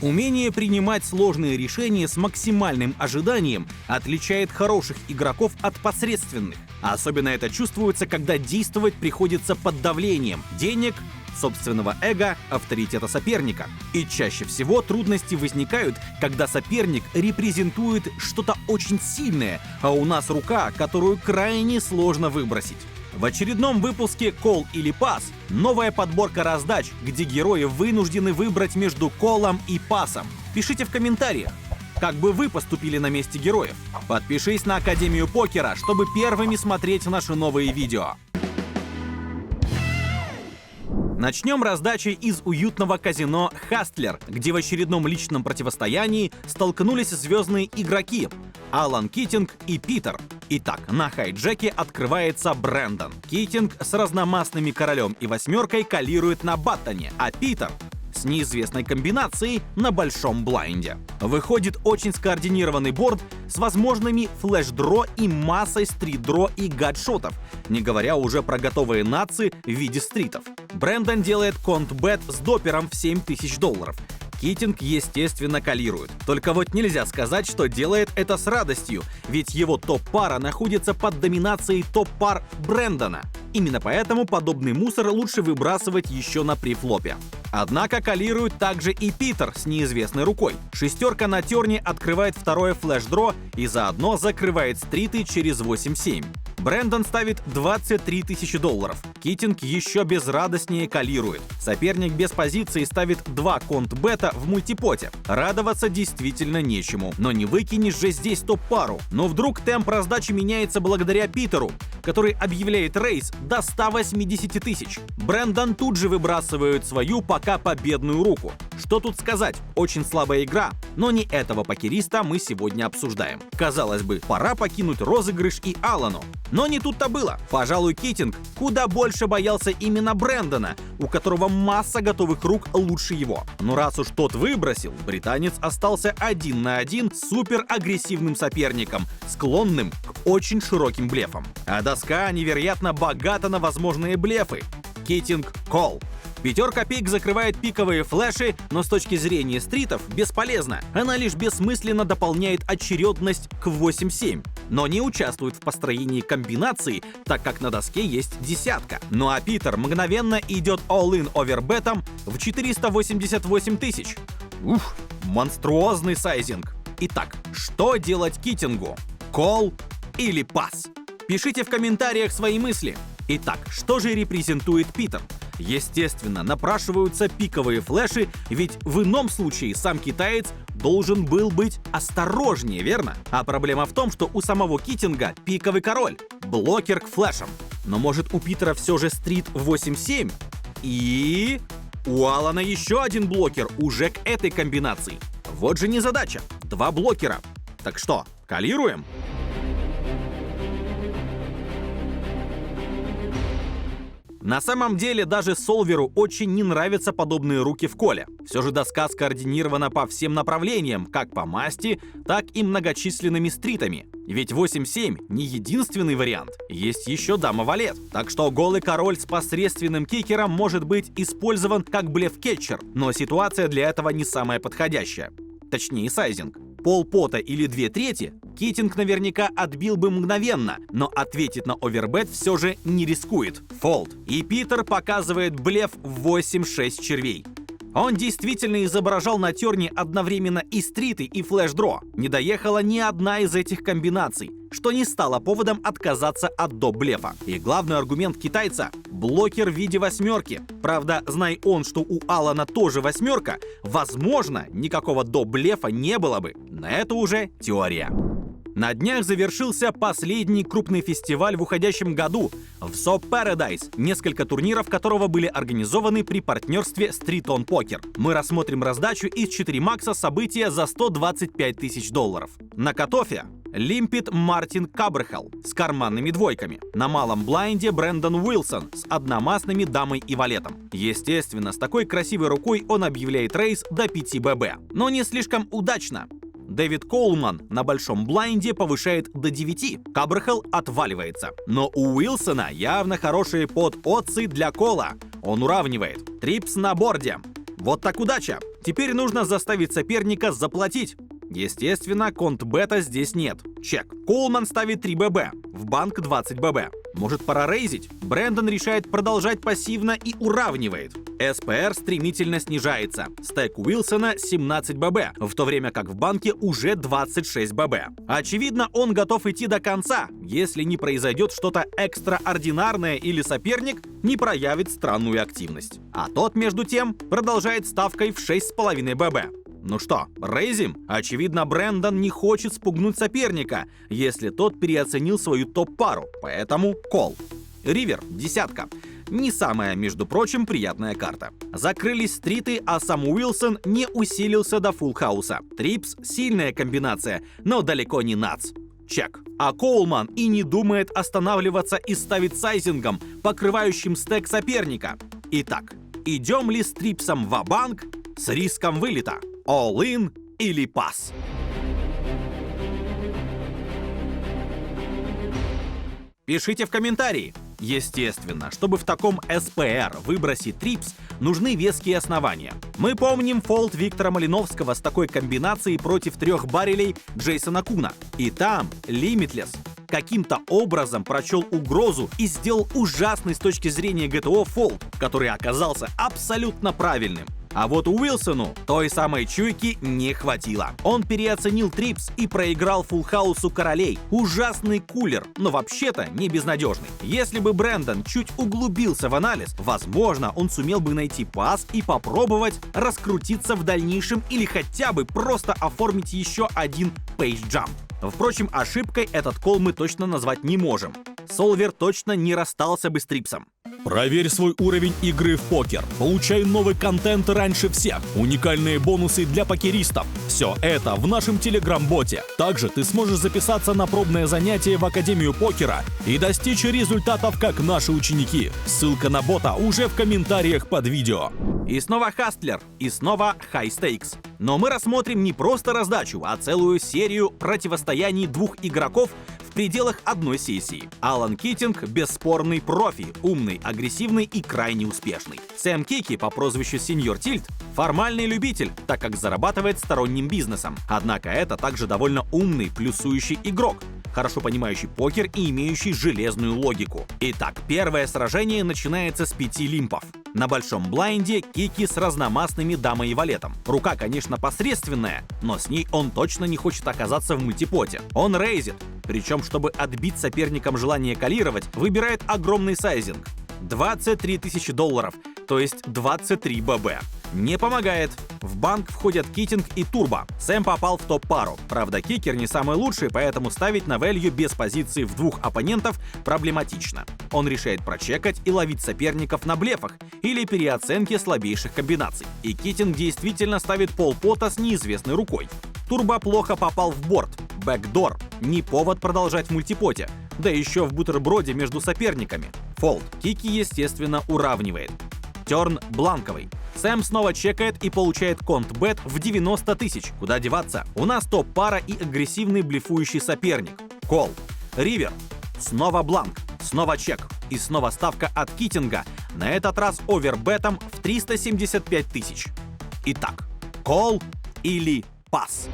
Умение принимать сложные решения с максимальным ожиданием отличает хороших игроков от посредственных. Особенно это чувствуется, когда действовать приходится под давлением денег, собственного эго, авторитета соперника. И чаще всего трудности возникают, когда соперник репрезентует что-то очень сильное, а у нас рука, которую крайне сложно выбросить. В очередном выпуске «Call или пас» новая подборка раздач, где герои вынуждены выбрать между колом и пасом. Пишите в комментариях, как бы вы поступили на месте героев. Подпишись на Академию Покера, чтобы первыми смотреть наши новые видео. Начнем раздачи из уютного казино «Хастлер», где в очередном личном противостоянии столкнулись звездные игроки Алан Китинг и Питер. Итак, на хайджеке открывается Брэндон. Китинг с разномастными королем и восьмеркой калирует на баттоне, а Питер с неизвестной комбинацией на большом блайнде. Выходит очень скоординированный борд с возможными флеш-дро и массой стрит-дро и гадшотов, не говоря уже про готовые нации в виде стритов. Брэндон делает конт-бет с допером в $7000. Китинг, естественно, калирует. Только вот нельзя сказать, что делает это с радостью, ведь его топ-пара находится под доминацией топ-пар Брэндона. Именно поэтому подобный мусор лучше выбрасывать еще на префлопе. Однако калирует также и Питер с неизвестной рукой. Шестерка на терне открывает второе флеш-дро и заодно закрывает стриты через 8-7. Брэндон ставит $23 000. Китинг еще безрадостнее калирует. Соперник без позиции ставит 2 конт-бета в мультипоте. Радоваться действительно нечему. Но не выкинешь же здесь топ-пару. Но вдруг темп раздачи меняется благодаря Питеру, который объявляет рейс до 180 000. Брэндон тут же выбрасывает свою пока победную руку. Что тут сказать? Очень слабая игра, но не этого покериста мы сегодня обсуждаем. Казалось бы, пора покинуть розыгрыш и Алану. Но не тут-то было. Пожалуй, Китинг куда больше боялся именно Брэндона, у которого масса готовых рук лучше его. Но раз уж тот выбросил, британец остался 1 на 1 с супер-агрессивным соперником, склонным к очень широким блефам. А доска невероятно богата на возможные блефы. Китинг колл. Пятерка пик закрывает пиковые флеши, но с точки зрения стритов бесполезна. Она лишь бессмысленно дополняет очередность к 8-7, но не участвует в построении комбинаций, так как на доске есть десятка. Ну а Питер мгновенно идет all-in овербетом в 488 000. Ух, монструозный сайзинг. Итак, что делать Китингу? Колл или пас? Пишите в комментариях свои мысли. Итак, что же репрезентует Питер? Естественно, напрашиваются пиковые флеши, ведь в ином случае сам китаец должен был быть осторожнее, верно? А проблема в том, что у самого Китинга пиковый король, блокер к флешам. Но может у Питера все же стрит 8-7? И у Алана еще один блокер уже к этой комбинации. Вот же незадача. 2 блокера. Так что, калируем? На самом деле даже Солверу очень не нравятся подобные руки в коле. Все же доска скоординирована по всем направлениям, как по масти, так и многочисленными стритами. Ведь 8-7 не единственный вариант, есть еще дама-валет. Так что голый король с посредственным кикером может быть использован как блеф-кетчер, но ситуация для этого не самая подходящая. Точнее, сайзинг. Полпота или 2/3 Китинг наверняка отбил бы мгновенно, но ответить на овербет все же не рискует. Фолд. И Питер показывает блеф в 8-6 червей. Он действительно изображал на терне одновременно и стриты, и флеш-дро. Не доехала ни одна из этих комбинаций, что не стало поводом отказаться от доп-блефа. И главный аргумент китайца – блокер в виде восьмерки. Правда, знай он, что у Алана тоже восьмерка, возможно, никакого доп-блефа не было бы. Но это уже теория. На днях завершился последний крупный фестиваль в уходящем году в SOP Paradise, несколько турниров которого были организованы при партнерстве Street On Poker. Мы рассмотрим раздачу из 4 макса события за $125 000. На катофе Лимпит Мартин Кабрхал с карманными двойками. На малом блайнде Брэндон Уилсон с одномастными дамой и валетом. Естественно, с такой красивой рукой он объявляет рейс до 5 ББ. Но не слишком удачно. Дэвид Коулман на большом блайнде повышает до 9. Кабрхал отваливается. Но у Уилсона явно хорошие под-отцы для кола. Он уравнивает. Трипс на борде. Вот так удача! Теперь нужно заставить соперника заплатить. Естественно, конт-бета здесь нет. Чек. Коулман ставит 3 ББ, в банк 20 ББ. Может, пора рейзить? Брэндон решает продолжать пассивно и уравнивает. СПР стремительно снижается. Стек Уилсона 17 ББ, в то время как в банке уже 26 ББ. Очевидно, он готов идти до конца, если не произойдет что-то экстраординарное или соперник не проявит странную активность. А тот, между тем, продолжает ставкой в 6,5 ББ. Ну что, рейзим? Очевидно, Брэндон не хочет спугнуть соперника, если тот переоценил свою топ-пару, поэтому кол. Ривер, десятка. Не самая, между прочим, приятная карта. Закрылись стриты, а сам Уилсон не усилился до фулл-хауса. Трипс — сильная комбинация, но далеко не нац. Чек. А Коулман и не думает останавливаться и ставит сайзингом, покрывающим стек соперника. Итак, идем ли с Трипсом ва-банк с риском вылета? All-in или пас? Пишите в комментарии. Естественно, чтобы в таком СПР выбросить Трипс, нужны веские основания. Мы помним фолд Виктора Малиновского с такой комбинацией против 3 баррелей Джейсона Куна. И там Limitless каким-то образом прочел угрозу и сделал ужасный с точки зрения ГТО фолд, который оказался абсолютно правильным. А вот Уилсону той самой чуйки не хватило. Он переоценил Трипс и проиграл фулл-хаусу королей. Ужасный кулер, но вообще-то не безнадежный. Если бы Брэндон чуть углубился в анализ, возможно, он сумел бы найти пас и попробовать раскрутиться в дальнейшем или хотя бы просто оформить еще один пейдж-джамп. Впрочем, ошибкой этот кол мы точно назвать не можем. Солвер точно не расстался бы с Трипсом. Проверь свой уровень игры в покер. Получай новый контент раньше всех. Уникальные бонусы для покеристов. Все это в нашем телеграм-боте. Также ты сможешь записаться на пробное занятие в Академию покера и достичь результатов, как наши ученики. Ссылка на бота уже в комментариях под видео. И снова Хастлер, и снова High Stakes. Но мы рассмотрим не просто раздачу, а целую серию противостояний двух игроков в пределах одной сессии. Алан Китинг — бесспорный профи, умный, агрессивный и крайне успешный. Сэм Кики по прозвищу Сеньор Тильт — формальный любитель, так как зарабатывает сторонним бизнесом. Однако это также довольно умный, плюсующий игрок, хорошо понимающий покер и имеющий железную логику. Итак, первое сражение начинается с 5 лимпов. На большом блайнде Кики с разномастными дамой и валетом. Рука, конечно, посредственная, но с ней он точно не хочет оказаться в мультипоте. Он рейзит, причем, чтобы отбить соперникам желание калировать, выбирает огромный сайзинг. 23 тысячи долларов, то есть 23 ББ. Не помогает. В банк входят Китинг и Турбо. Сэм попал в топ-пару. Правда, кикер не самый лучший, поэтому ставить на value без позиции в 2 оппонентов проблематично. Он решает прочекать и ловить соперников на блефах или переоценке слабейших комбинаций. И Китинг действительно ставит полпота с неизвестной рукой. Турбо плохо попал в борт. Бэкдор. Не повод продолжать в мультипоте. Да еще в бутерброде между соперниками. Фолд. Кики, естественно, уравнивает. Терн бланковый. Сэм снова чекает и получает конт-бет в 90 тысяч. Куда деваться? У нас топ-пара и агрессивный блефующий соперник. Кол. Ривер. Снова бланк. Снова чек. И снова ставка от Китинга. На этот раз овербетом в 375 тысяч. Итак, кол или пас?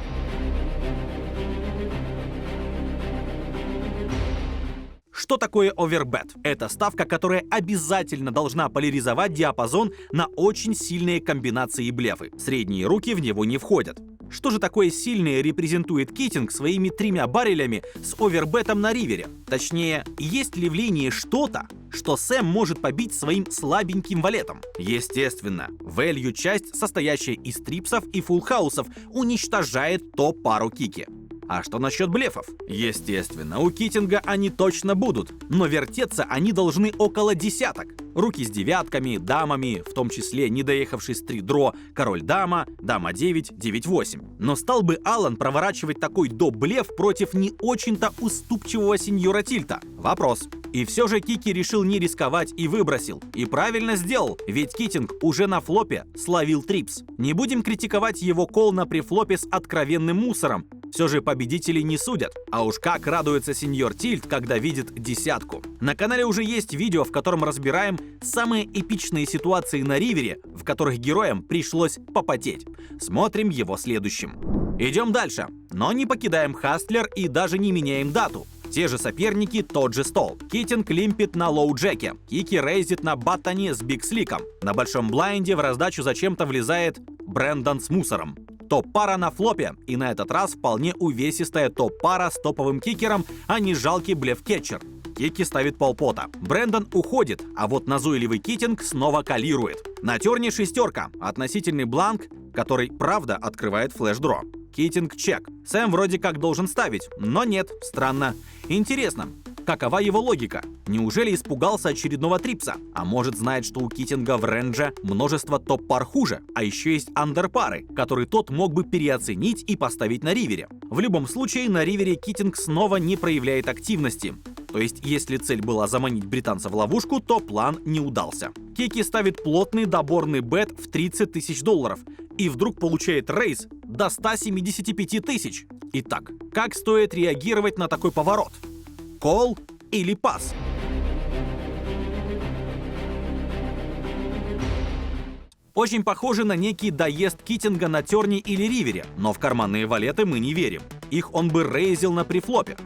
Что такое овербет? Это ставка, которая обязательно должна поляризовать диапазон на очень сильные комбинации и блефы. Средние руки в него не входят. Что же такое сильное репрезентует Китинг своими 3 баррелями с овербетом на ривере? Точнее, есть ли в линии что-то, что Сэм может побить своим слабеньким валетом? Естественно, value часть, состоящая из трипсов и фулл-хаусов, уничтожает топ-пару Кики. А что насчет блефов? Естественно, у Китинга они точно будут, но вертеться они должны около десяток. Руки с девятками, дамами, в том числе не доехавший стрит-дро, король-дама, дама-9, 9-8. Но стал бы Алан проворачивать такой доп-блеф против не очень-то уступчивого сеньора Тильта? Вопрос. И все же Кики решил не рисковать и выбросил. И правильно сделал, ведь Китинг уже на флопе словил трипс. Не будем критиковать его кол на префлопе с откровенным мусором. Все же победителей не судят. А уж как радуется сеньор Тильт, когда видит десятку. На канале уже есть видео, в котором разбираем самые эпичные ситуации на ривере, в которых героям пришлось попотеть. Смотрим его следующим. Идем дальше, но не покидаем Хастлер и даже не меняем дату. Те же соперники, тот же стол. Китинг лимпит на лоу-джеке. Кики рейзит на баттоне с Биг Сликом. На большом блайнде в раздачу зачем-то влезает Брэндон с мусором. Топ-пара на флопе, и на этот раз вполне увесистая топ-пара с топовым кикером, а не жалкий блеф-кетчер. Кики ставит полпота. Брэндон уходит, а вот назойливый Китинг снова калирует. На терне шестерка, относительный бланк, который, правда, открывает флеш-дро. Китинг чек. Сэм вроде как должен ставить, но нет, странно. Интересно, какова его логика? Неужели испугался очередного трипса? А может, знает, что у Китинга в рендже множество топ-пар хуже? А еще есть андерпары, которые тот мог бы переоценить и поставить на ривере. В любом случае, на ривере Китинг снова не проявляет активности. То есть, если цель была заманить британца в ловушку, то план не удался. Кики ставит плотный доборный бет в 30 тысяч долларов и вдруг получает рейз до 175 тысяч. Итак, как стоит реагировать на такой поворот? Кол или пас? Очень похоже на некий доезд Китинга на терне или ривере, но в карманные валеты мы не верим. Их он бы рейзил на префлопе.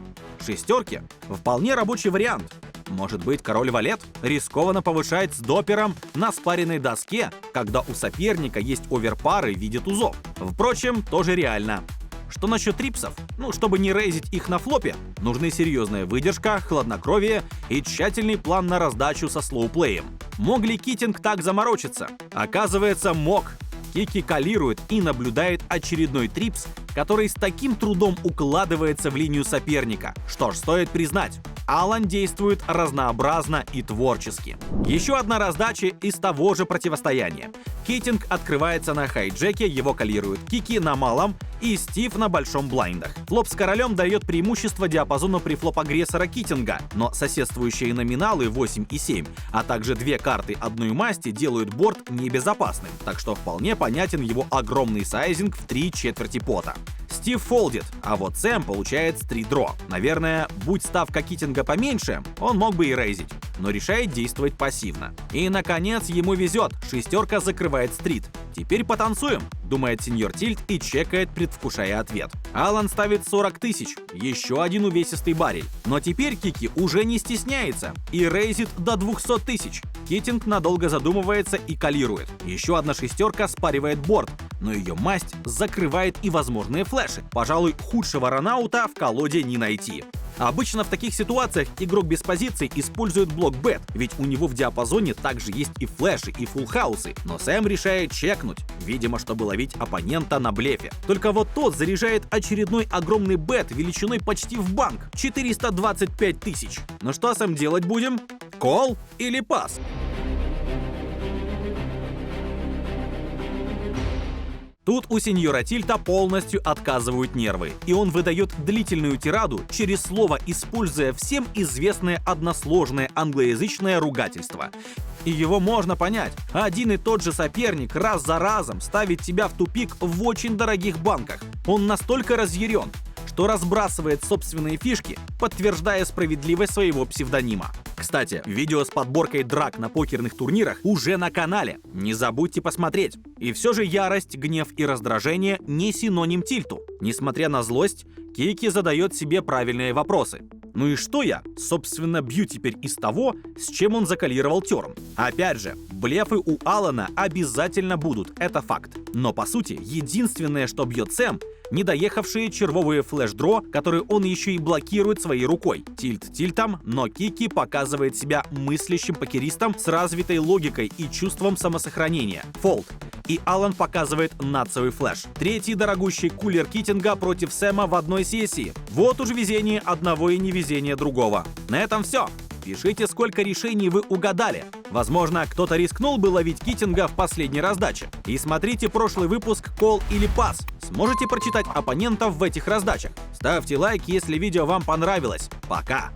Шестерки – вполне рабочий вариант. Может быть, король валет рискованно повышает с допером на спаренной доске, когда у соперника есть оверпары в виде тузов. Впрочем, тоже реально. Что насчет трипсов? Чтобы не рейзить их на флопе, нужны серьезная выдержка, хладнокровие и тщательный план на раздачу со слоуплеем. Мог ли Китинг так заморочиться? Оказывается, мог. Кики калирует и наблюдает очередной трипс, который с таким трудом укладывается в линию соперника. Что ж, стоит признать, Алан действует разнообразно и творчески. Еще одна раздача из того же противостояния. Китинг открывается на хайджеке, его калируют Кики на малом и Стив на большом блайндах. Флоп с королем дает преимущество диапазону префлоп агрессора Китинга, но соседствующие номиналы 8 и 7, а также две карты одной масти делают борт небезопасным, так что вполне понятен его огромный сайзинг в 3/4 пота. Стив фолдит, а вот Сэм получает стрит-дро. Наверное, будь ставка Китинга поменьше, он мог бы и рейзить, но решает действовать пассивно. И, наконец, ему везет, шестерка закрывает стрит. Теперь потанцуем, думает сеньор Тильт и чекает, предвкушая ответ. Алан ставит 40 тысяч, еще один увесистый барель. Но теперь Кики уже не стесняется и рейзит до 200 тысяч. Китинг надолго задумывается и калирует. Еще одна шестерка спаривает борт, но ее масть закрывает и возможные флеши. Пожалуй, худшего ранаута в колоде не найти. Обычно в таких ситуациях игрок без позиций использует блок бет, ведь у него в диапазоне также есть и флеши, и фулл-хаусы. Но Сэм решает чекнуть, видимо, чтобы ловить оппонента на блефе. Только вот тот заряжает очередной огромный бет величиной почти в банк — 425 тысяч. Ну что, Сэм, делать будем? Кол или пас? Тут у сеньора Тильта полностью отказывают нервы, и он выдает длительную тираду через слово, используя всем известное односложное англоязычное ругательство. И его можно понять. Один и тот же соперник раз за разом ставит тебя в тупик в очень дорогих банках. Он настолько разъярен, что разбрасывает собственные фишки, подтверждая справедливость своего псевдонима. Кстати, видео с подборкой драк на покерных турнирах уже на канале. Не забудьте посмотреть. И все же ярость, гнев и раздражение не синоним Тильту. Несмотря на злость, Кики задает себе правильные вопросы. Ну и что я, собственно, бью теперь из того, с чем он закалировал терн? Опять же, блефы у Алана обязательно будут, это факт. Но по сути, единственное, что бьет Сэм, недоехавшие червовые флеш-дро, которые он еще и блокирует своей рукой. Тильт тильтом, но Кики показывает себя мыслящим покеристом с развитой логикой и чувством самосохранения. Фолд. И Алан показывает нацевый флеш. Третий дорогущий кулер Китинга против Сэма в одной сессии. Вот уж везение одного и невезение другого. На этом все. Пишите, сколько решений вы угадали. Возможно, кто-то рискнул бы ловить Китинга в последней раздаче. И смотрите прошлый выпуск «Кол или пас». Сможете прочитать оппонентов в этих раздачах. Ставьте лайк, если видео вам понравилось. Пока!